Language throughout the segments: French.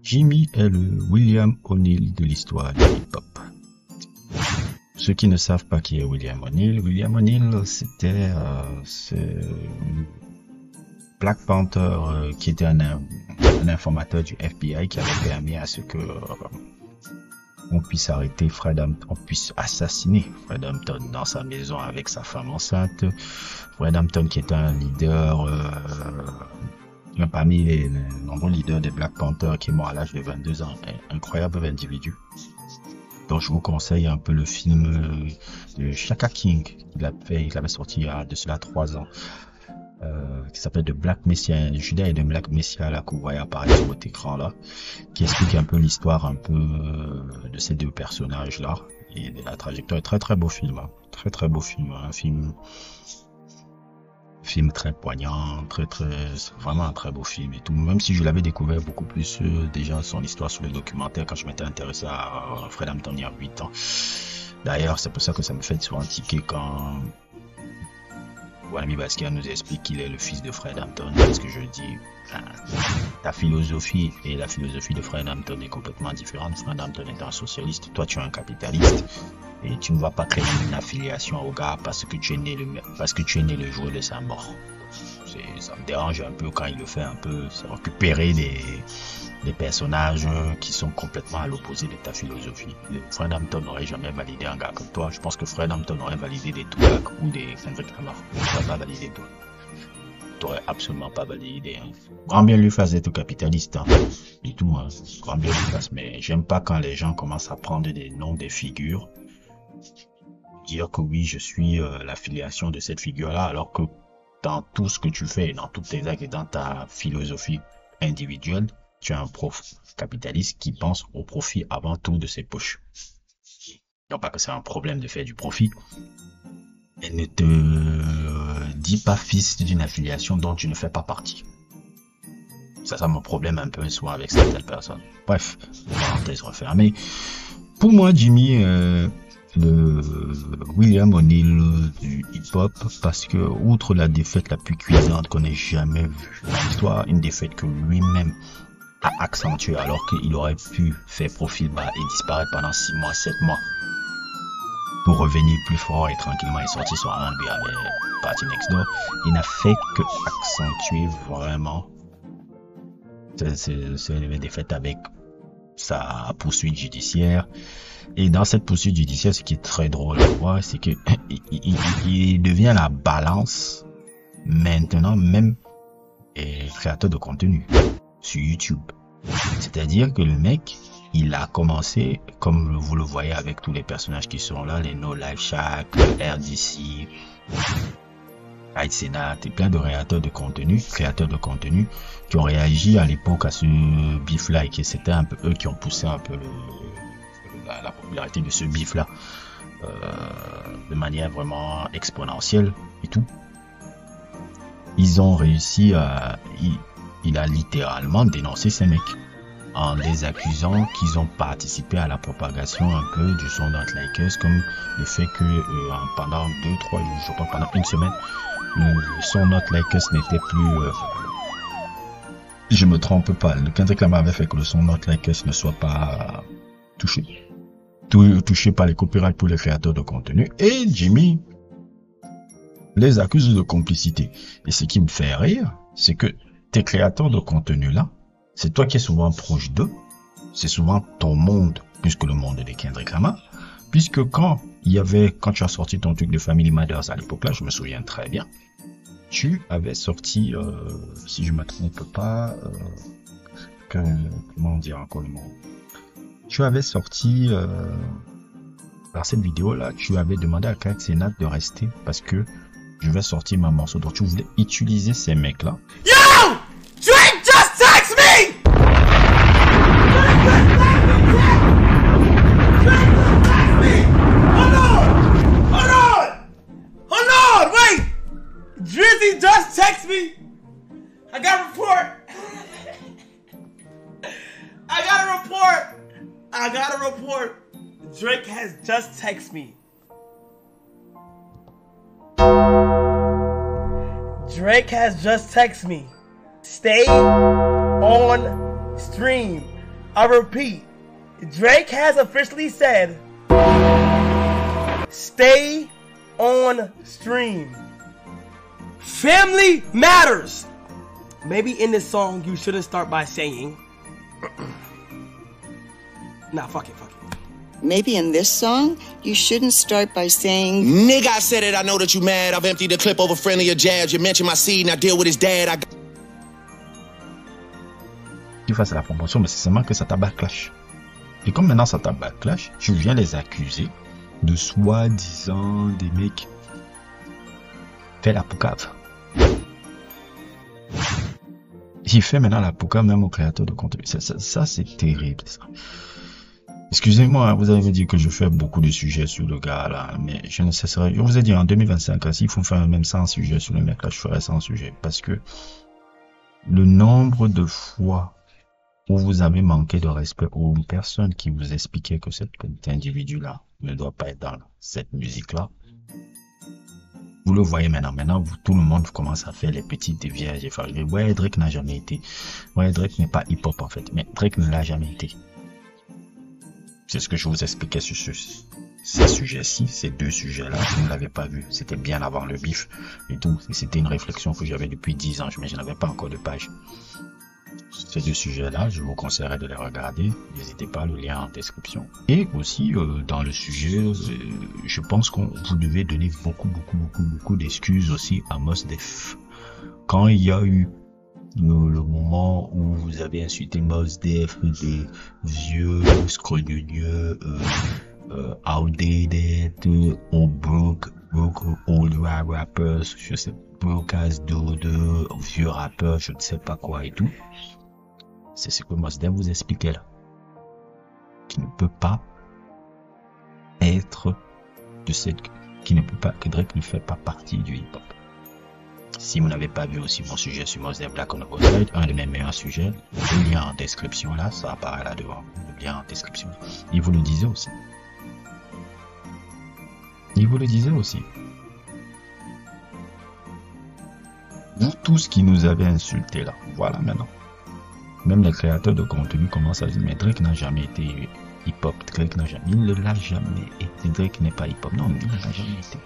Jimmy est le William O'Neill de l'histoire du hip-hop. Ceux qui ne savent pas qui est William O'Neill, c'était Black Panther qui était un informateur du FBI qui avait permis à ce que on puisse arrêter on puisse assassiner Fred Hampton dans sa maison avec sa femme enceinte. Fred Hampton qui est un leader parmi les nombreux leaders des Black Panther qui est mort à l'âge de 22 ans. Un incroyable individu. Donc je vous conseille un peu le film de Shaka King qu'il avait sorti il y a de cela 3 ans. Qui s'appelle The Black Messiah, Judas et The Black Messiah, là, que vous voyez apparaître sur votre écran là, qui explique un peu l'histoire un peu de ces deux personnages là et de la trajectoire. Très beau film, hein. Très beau film, un film très poignant, vraiment un très beau film et tout. Même si je l'avais découvert beaucoup plus déjà son histoire sur le documentaire quand je m'étais intéressé à Fred Hampton il y a 8 ans. D'ailleurs, c'est pour ça que ça me fait souvent tiquer quand Wanami Basquiat nous explique qu'il est le fils de Fred Hampton, parce que je dis, ta philosophie et la philosophie de Fred Hampton est complètement différente. Fred Hampton est un socialiste, toi tu es un capitaliste, et tu ne vas pas créer une affiliation au gars parce que tu es né le jour de sa mort. Ça me dérange un peu quand il le fait un peu, c'est récupérer des personnages qui sont complètement à l'opposé de ta philosophie. Fred Hampton n'aurait jamais validé un gars comme toi. Je pense que Fred Hampton aurait validé des Tupac ou des Kendrick Lamar. Il n'aurait pas validé toi. Tu n'aurais absolument pas validé. Hein. Grand bien lui fasse d'être capitaliste. Hein. Et tout, hein. Grand bien lui fasse. Mais j'aime pas quand les gens commencent à prendre des noms, des figures. Dire que oui, je suis l'affiliation de cette figure-là, alors que dans tout ce que tu fais, dans toutes tes actes et dans ta philosophie individuelle, tu es un prof capitaliste qui pense au profit avant tout de ses poches. Non pas que c'est un problème de faire du profit. Et ne te dis pas fils d'une affiliation dont tu ne fais pas partie. Ça, c'est mon problème un peu souvent avec certaines personnes. Bref, parenthèse refermée. Pour moi, Jimmy, le William O'Neill du hip-hop, parce que outre la défaite la plus cuisante qu'on ait jamais vue dans l'histoire, une défaite que lui-même a accentuée alors qu'il aurait pu faire profil bas et disparaître pendant 6 mois, 7 mois pour revenir plus fort et tranquillement et sortir son R&B avec Party Next Door, il n'a fait que accentuer vraiment cette défaite avec sa poursuite judiciaire. Et dans cette poursuite judiciaire, ce qui est très drôle à voir, c'est que il devient la balance maintenant même créateur de contenu sur YouTube. C'est-à-dire que le mec, il a commencé, comme vous le voyez avec tous les personnages qui sont là, les No Life Shack, RDC, Hide Senat et plein de créateurs de contenu qui ont réagi à l'époque à ce bif-là et que c'était un peu eux qui ont poussé un peu la popularité de ce bif-là de manière vraiment exponentielle et tout. Ils ont réussi à... Il a littéralement dénoncé ces mecs en les accusant qu'ils ont participé à la propagation un peu du son Not Like Us, comme le fait que pendant 2-3 jours, je crois pendant une semaine, le son Not Like Us n'était plus... je me trompe pas, le Kendrick Lamar avait fait que le son Not Like Us ne soit pas touché par les copyrights pour les créateurs de contenu, et Jimmy les accuse de complicité. Et ce qui me fait rire, c'est que tes créateurs de contenu là, c'est toi qui es souvent proche d'eux, c'est souvent ton monde plus que le monde de Kendrick Lamar, puisque quand tu as sorti ton truc de Family Matters à l'époque là, je me souviens très bien, tu avais sorti, si je me trompe pas, comment dire encore le mot, tu avais sorti dans cette vidéo là, tu avais demandé à Kate Senat de rester parce que je vais sortir ma morceau, donc tu voulais utiliser ces mecs là. Yo! Drake just text me! Hold on! Wait! Drizzy just text me! I got a report! I got a report! Drake has just texted me. Drake has just texted me. Stay on stream. I repeat, Drake has officially said, stay on stream. Family matters. Maybe in this song you shouldn't start by saying, nah, fuck it. Maybe in this song, you shouldn't start by saying, Nigga, I said it, I know that you mad. I've emptied the clip over friendly or jabs. You mentioned my seed and I deal with his dad. Tu fasses la promotion, mais c'est seulement que ça t'a backlash. Et comme maintenant ça t'a backlash, tu viens les accuser de soi-disant des mecs. Fais la poucave. Il fait maintenant la poucave même au créateur de contenu. Ça c'est terrible, ça. Excusez-moi, vous avez dit que je fais beaucoup de sujets sur le gars là, mais je ne cesserai. Je vous ai dit en 2025, s'il faut faire même 100 sujets sur le mec là, je ferai 100 sujets. Parce que le nombre de fois où vous avez manqué de respect aux personnes qui vous expliquaient que cet individu là ne doit pas être dans cette musique là, vous le voyez maintenant. Maintenant, tout le monde commence à faire les petites vierges et faire, ouais, Drake n'a jamais été. Ouais, Drake n'est pas hip-hop en fait, mais Drake ne l'a jamais été. C'est ce que je vous expliquais sur ces sujets-ci, ces deux sujets-là, je ne l'avais pas vu. C'était bien avant le bif et tout. Et c'était une réflexion que j'avais depuis 10 ans, mais je n'avais pas encore de page. Ces deux sujets-là, je vous conseillerais de les regarder. N'hésitez pas, le lien en description. Et aussi, dans le sujet, je pense que vous devez donner beaucoup d'excuses aussi à Mos Def. Quand il y a eu le moment où vous avez insulté Mos Def de vieux, scrogneux, outdated, broke old rappers, je sais, broke as de vieux rappeurs, je ne sais pas quoi et tout. C'est ce que Mos Def vous expliquait là. Qui ne peut pas être de cette, qui ne peut pas, que Drake ne fait pas partie du hip-hop. Si vous n'avez pas vu aussi mon sujet sur Mos Def Black on the Side, un de mes meilleurs sujets, le lien en description là, ça apparaît là devant, le lien en description. Il vous le disait aussi. Vous tous qui nous avez insultés là, voilà maintenant. Même les créateurs de contenu commencent à dire, mais Drake n'a jamais été hip-hop, Drake n'a jamais, il ne l'a jamais été, Drake n'est pas hip-hop, non, il ne l'a jamais été.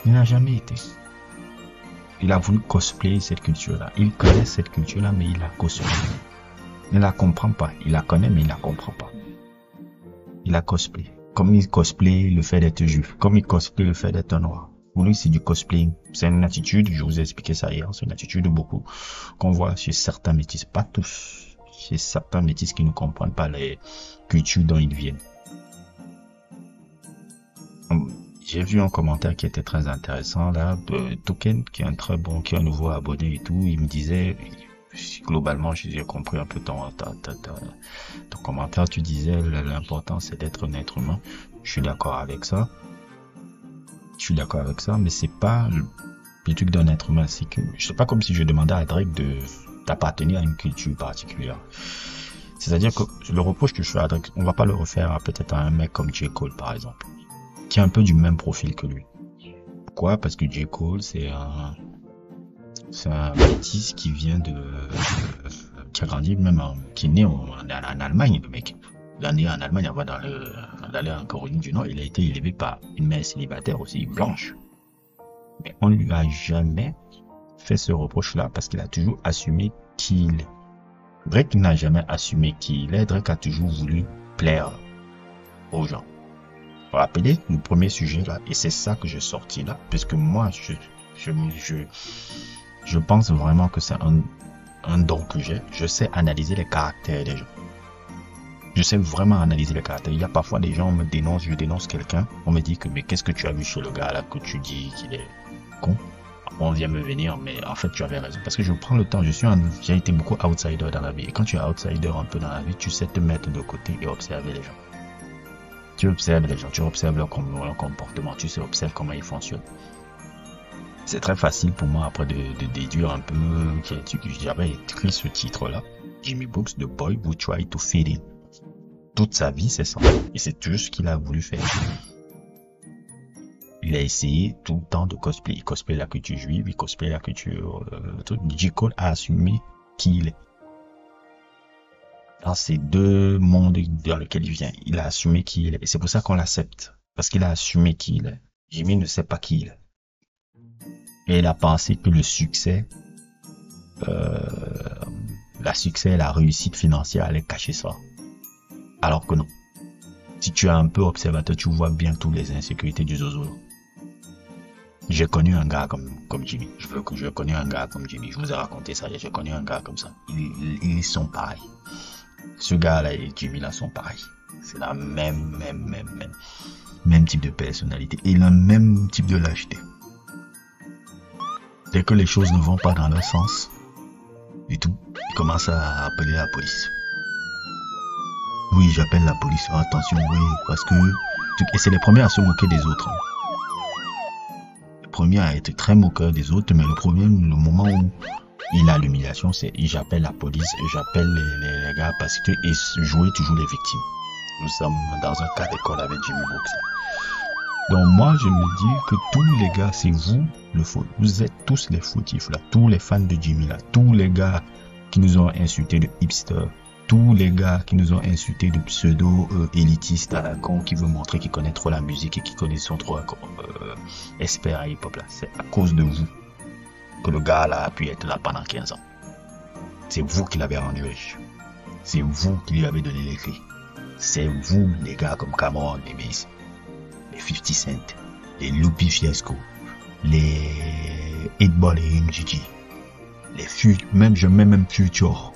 Il n'a jamais été. Il a voulu cosplayer cette culture-là. Il connaît cette culture-là, mais il la cosplay. Il ne la comprend pas. Il la connaît, mais il ne la comprend pas. Il la cosplay. Comme il cosplay le fait d'être juif. Comme il cosplay le fait d'être noir. Pour lui, c'est du cosplaying. C'est une attitude, je vous ai expliqué ça hier, c'est une attitude de beaucoup qu'on voit chez certains métis. Pas tous. Chez certains métis qui ne comprennent pas les cultures dont ils viennent. J'ai vu un commentaire qui était très intéressant là, de Token, qui est un très bon, qui est un nouveau abonné et tout. Il me disait, globalement, j'ai compris un peu ton commentaire. Tu disais, l'important c'est d'être un être humain. Je suis d'accord avec ça. Mais c'est pas le truc d'un être humain. C'est que, je sais pas, comme si je demandais à Drake d'appartenir à une culture particulière. C'est-à-dire que le reproche que je fais à Drake, on va pas le refaire peut-être à un mec comme J. Cole par exemple, qui est un peu du même profil que lui. Pourquoi? Parce que J. Cole, c'est un métis qui vient qui a grandi même, qui est né en Allemagne, le mec. Il est né en Allemagne, avant d'aller en Caroline du Nord, il a été élevé par une mère célibataire aussi, blanche. Mais on lui a jamais fait ce reproche-là parce qu'il a toujours assumé qui il est. Drake n'a jamais assumé qui il est. Drake a toujours voulu plaire aux gens. Vous vous rappelez le premier sujet là, et c'est ça que j'ai sorti là, parce que moi je pense vraiment que c'est un don que j'ai. Je sais analyser les caractères des gens. Je sais vraiment analyser les caractères. Il y a parfois des gens, on me dénonce, je dénonce quelqu'un, on me dit que mais qu'est-ce que tu as vu chez le gars là que tu dis qu'il est con? On vient me venir, mais en fait tu avais raison. Parce que je prends le temps, j'ai été beaucoup outsider dans la vie. Et quand tu es outsider un peu dans la vie, tu sais te mettre de côté et observer les gens. Tu observes les gens, tu observes leur comportement, tu sais, observes comment ils fonctionnent. C'est très facile pour moi après de déduire un peu. J'avais écrit ce titre-là, Jimmy Brooks, The Boy Who Tried to Fit In. Toute sa vie, c'est ça. Et c'est tout ce qu'il a voulu faire. Il a essayé tout le temps de cosplay. Il cosplay la culture juive, il cosplay la culture... J. Cole a assumé qui il est. Dans ces deux mondes dans lesquels il vient, il a assumé qui il est. Et c'est pour ça qu'on l'accepte. Parce qu'il a assumé qui il est. Jimmy ne sait pas qui il est. Et il a pensé que le succès, la réussite financière allait cacher ça. Alors que non. Si tu es un peu observateur, tu vois bien toutes les insécurités du zozo. J'ai connu un gars comme Jimmy. Je connais un gars comme Jimmy. Je vous ai raconté ça. J'ai connu un gars comme ça. Ils sont pareils. Ce gars-là et Jimmy là sont pareils. C'est la même type de personnalité. Et le même type de lâcheté. Dès que les choses ne vont pas dans leur sens, et tout, ils commencent à appeler la police. Oui, j'appelle la police. Oh, attention, oui, parce que... Et c'est les premiers à se moquer des autres. Le premier à être très moqueur des autres, mais le problème, le moment où il a l'humiliation, c'est j'appelle la police, j'appelle les gars parce que ils jouaient toujours les victimes. Nous sommes dans un cas d'école avec Jimmy Brooks. Donc moi, je me dis que tous les gars, c'est vous le faute. Vous êtes tous les fautifs là, tous les fans de Jimmy là, tous les gars qui nous ont insultés de hipster, tous les gars qui nous ont insultés de pseudo-élitistes à la con qui veut montrer qu'ils connaissent trop la musique et qui connaissent trop experts à hip-hop là. C'est à cause de vous que le gars là a pu être là pendant 15 ans. C'est vous qui l'avez rendu riche. C'est vous qui lui avez donné les clés. C'est vous les gars comme Cameron, les Mace, les 50 Cent, les Lupe Fiasco, les 8Ball et MGG, je mets même Future.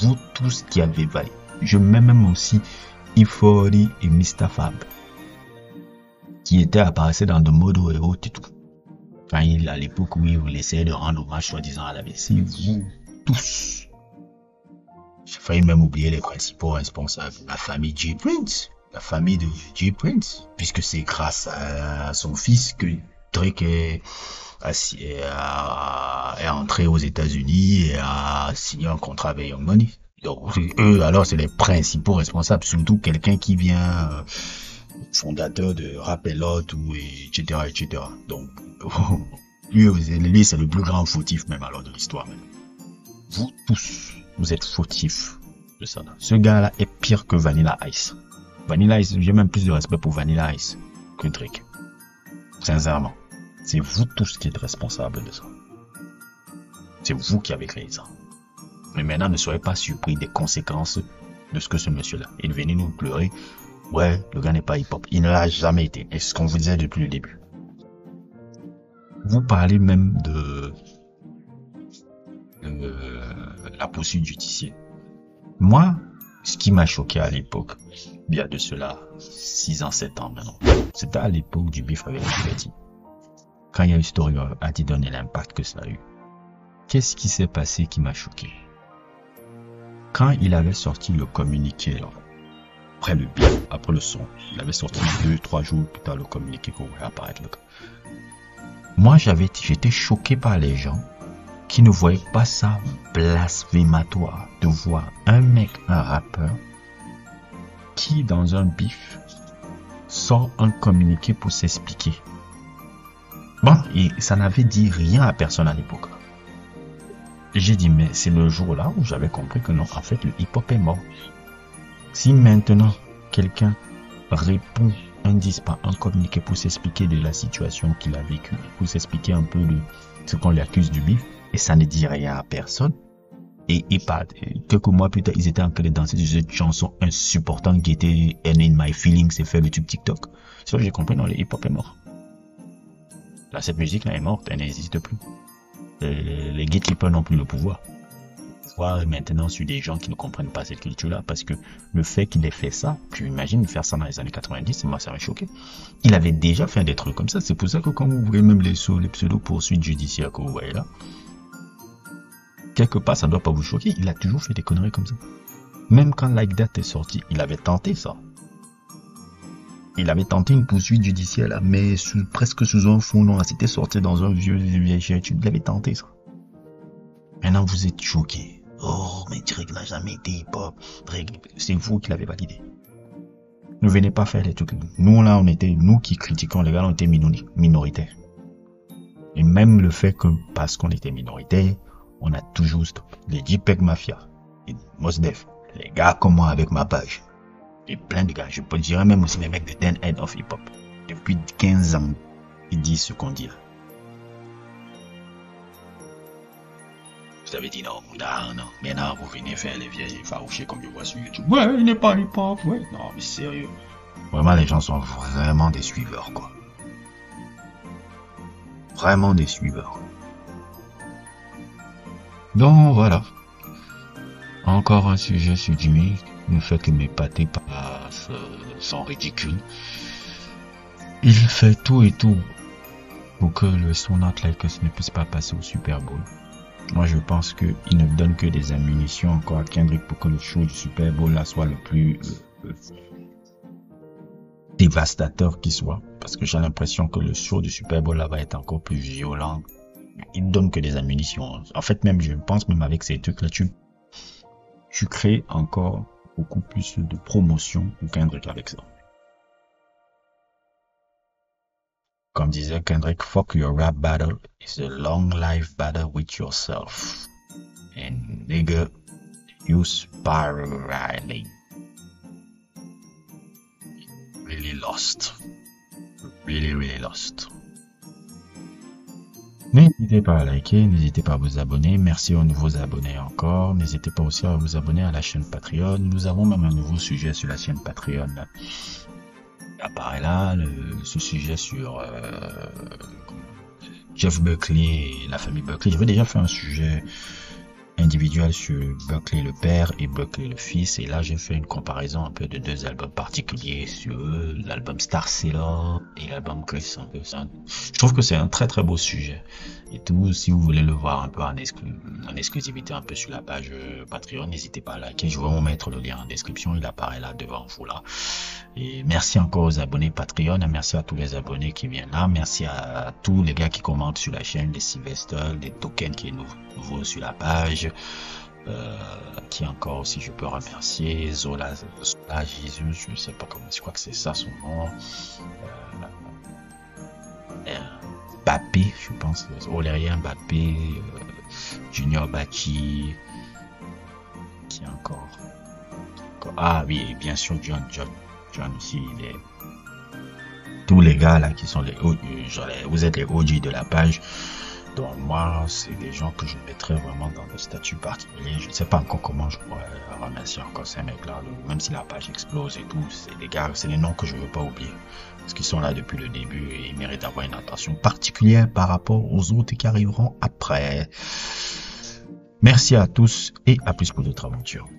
Vous tous qui avez valé. Je mets même aussi E40 et Mr. Fab, qui étaient apparaissés dans de modos et autres et tout. Enfin, à l'époque où il essayait de rendre hommage soi-disant à la vessie, vous tous. J'ai failli même oublier les principaux responsables. La famille J. Prince. La famille de J. Prince. Puisque c'est grâce à son fils que Drake est entré aux États-Unis et a signé un contrat avec Young Money. Donc, eux, alors, c'est les principaux responsables. Surtout quelqu'un qui vient, fondateur de Rappelot ou etc., etc. Donc, lui, c'est le plus grand fautif même alors de l'histoire. Vous tous, vous êtes fautifs de ça. Ce gars-là est pire que Vanilla Ice. Vanilla Ice, j'ai même plus de respect pour Vanilla Ice que Drake. Sincèrement. C'est vous tous qui êtes responsables de ça. C'est vous qui avez créé ça. Mais maintenant, ne soyez pas surpris des conséquences de ce que ce monsieur-là. Il venait nous pleurer. Ouais, le gars n'est pas hip-hop. Il ne l'a jamais été. Et ce qu'on vous disait depuis le début. Vous parlez même de la poursuite judiciaire. Moi, ce qui m'a choqué à l'époque, il y a de cela 6 ans, 7 ans maintenant, c'était à l'époque du bif avec Betty. Quand il y a eu Story a dit donner l'impact que ça a eu. Qu'est-ce qui s'est passé qui m'a choqué? Quand il avait sorti le communiqué, là, après le bif, après le son, il avait sorti 2-3 jours plus tard le communiqué qu'on voulait apparaître. Là. Moi, j'étais choqué par les gens qui ne voyaient pas ça blasphématoire de voir un mec, un rappeur, qui dans un bif sort un communiqué pour s'expliquer. Bon, et ça n'avait dit rien à personne à l'époque. J'ai dit, mais c'est le jour-là où j'avais compris que non, en fait, le hip-hop est mort. Si maintenant, quelqu'un répond un communiqué pour s'expliquer de la situation qu'il a vécue, pour s'expliquer un peu de ce qu'on lui accuse du bif, et ça ne dit rien à personne, et quelques mois plus tard, ils étaient en train de danser sur cette chanson insupportante qui était And In My Feelings, c'est fait le tube TikTok. C'est ça que j'ai compris, non, le hip-hop est mort. Là, cette musique-là est morte, elle n'existe plus. Les gatekeepers n'ont plus le pouvoir. Voir maintenant sur des gens qui ne comprennent pas cette culture-là, parce que le fait qu'il ait fait ça, puis imagine faire ça dans les années 90, moi ça m'a choqué. Il avait déjà fait des trucs comme ça, c'est pour ça que quand vous voyez même les pseudo-poursuites judiciaires que vous voyez là, quelque part ça ne doit pas vous choquer, il a toujours fait des conneries comme ça. Même quand Like That est sorti, il avait tenté ça. Il avait tenté une poursuite judiciaire là, mais presque sous un fond noir, c'était sorti dans un vieux YouTube, il avait tenté ça. Maintenant vous êtes choqués. Oh, mais Drake n'a jamais été hip-hop. Drake, c'est vous qui l'avez validé. Ne venez pas faire les trucs. Nous là, nous qui critiquons les gars, on était minoritaires. Et même le fait que, parce qu'on était minoritaires, on a toujours stop. Les JPEG Mafia, et Mos Def, Les gars comme moi avec ma page. Et plein de gars. Je peux dire même aussi les mecs de Den Head of Hip Hop. Depuis 15 ans, ils disent ce qu'on dit là. Vous avez dit non, non. Maintenant, vous venez faire les vieilles farouchées comme je vois sur YouTube. Ouais, il n'est pas hip hop, ouais. Non, mais sérieux. Vraiment, les gens sont vraiment des suiveurs, quoi. Vraiment des suiveurs. Donc, voilà. Encore un sujet sur Jimmy. Le fait que mes pâtés passent sont ridicules. Il fait tout et tout pour que le So Not Like Us ne puisse pas passer au Super Bowl. Moi, je pense qu'il ne donne que des ammunitions encore à Kendrick pour que le show du Super Bowl là soit le plus dévastateur qui soit. Parce que j'ai l'impression que le show du Super Bowl là va être encore plus violent. Il ne donne que des ammunitions. En fait, même, je pense même avec ces trucs là, tu crées encore beaucoup plus de promotion pour Kendrick avec ça. Comme disait Kendrick, fuck your rap battle, it's a long life battle with yourself. And nigga, you spiraling. Really lost. Really lost. N'hésitez pas à liker, n'hésitez pas à vous abonner. Merci aux nouveaux abonnés encore. N'hésitez pas aussi à vous abonner à la chaîne Patreon. Nous avons même un nouveau sujet sur la chaîne Patreon. Apparaît là, ce sujet sur Jeff Buckley et la famille Buckley. J'avais déjà fait un sujet individuel sur Buckley le père et Buckley le fils, et là j'ai fait une comparaison un peu de deux albums particuliers sur eux, l'album Star Sailor et l'album Chris. Je trouve que c'est un très beau sujet et tout. Si vous voulez le voir un peu en exclusivité un peu sur la page Patreon, n'hésitez pas à liker. Je vais vous mettre le lien en description, il apparaît là devant vous là. Et merci encore aux abonnés Patreon, merci à tous les abonnés qui viennent là, merci à tous les gars qui commentent sur la chaîne, les Sylvester, les Tokens qui est nouveau sur la page, qui encore aussi je peux remercier, Zola Jésus, je sais pas comment, je crois que c'est ça son nom, Bappé, je pense, Olérien Bappé, Junior Bachi, qui encore, ah oui, bien sûr John aussi, tous les gars là qui sont les vous êtes les OG de la page. Donc moi, c'est des gens que je mettrais vraiment dans le statut particulier. Je ne sais pas encore comment je pourrais remercier encore ces mecs-là. Même si la page explose et tout, c'est des gars, c'est les noms que je ne veux pas oublier. Parce qu'ils sont là depuis le début et ils méritent d'avoir une attention particulière par rapport aux autres qui arriveront après. Merci à tous et à plus pour d'autres aventures.